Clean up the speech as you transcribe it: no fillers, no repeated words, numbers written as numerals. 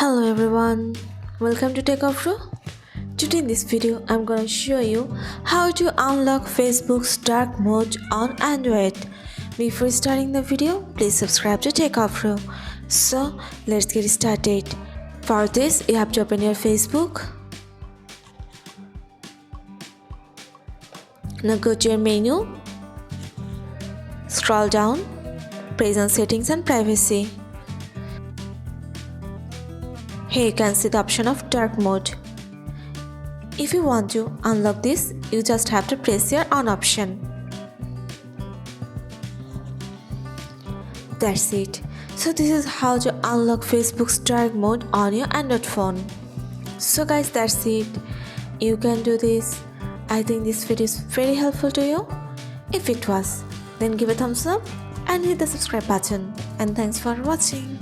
Hello everyone, welcome to Techavro. Today in this video I'm gonna show you how to unlock Facebook's dark mode on Android. Before starting the video, please subscribe to Techavro. So let's get started. For this you have to open your Facebook. Now go to your menu, scroll down, press on settings and privacy. Here you can see the option of dark mode. If you want to unlock this, you just have to press your on option. That's it. So this is how to unlock Facebook's dark mode on your Android phone. So guys, that's it. You can do this. I think this video is very helpful to you. If it was, then give a thumbs up and hit the subscribe button. And thanks for watching.